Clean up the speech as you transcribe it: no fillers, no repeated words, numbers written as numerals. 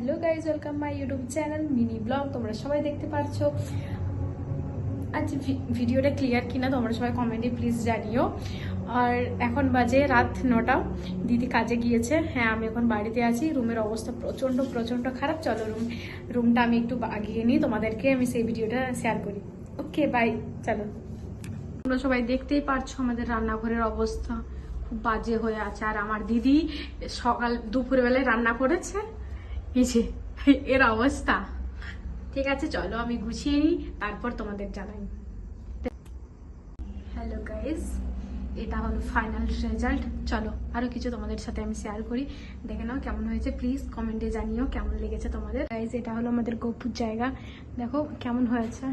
Hello guys, welcome my YouTube channel mini blog. তোমরা সবাই দেখতে পারছো। আজ ভিডিওটা ক্লিয়ার কিনা তোমরা সবাই কমেন্টে প্লিজ জানিও। আর এখন বাজে রাত 9টা। দিদি কাজে গিয়েছে। হ্যাঁ, আমি এখন বাড়িতে আছি। রুমের অবস্থা প্রচণ্ড খারাপ। চলো রুমটা আমি একটু আগিয়ে নিই, তোমাদেরকে আমি সেই ভিডিওটা শেয়ার করি। Okay bye. চলো, তোমরা সবাই দেখতেই পারছো আমাদের রান্নাঘরের অবস্থা খুব বাজে হয়ে আছে। আর আমার দিদি দুপুরবেলায় রান্না করেছে, এই যে এর অবস্থা। ঠিক আছে, চলো আমি গুছিয়ে নিই, তারপর তোমাদের জানাই। হ্যালো গাইজ, এটা হলো ফাইনাল রেজাল্ট। চলো আরো কিছু তোমাদের সাথে আমি শেয়ার করি, দেখে নাও কেমন হয়েছে। প্লিজ কমেন্টে জানিও কেমন লেগেছে তোমাদের। গাইজ, এটা হলো আমাদের গপুর জায়গা, দেখো কেমন হয়েছে।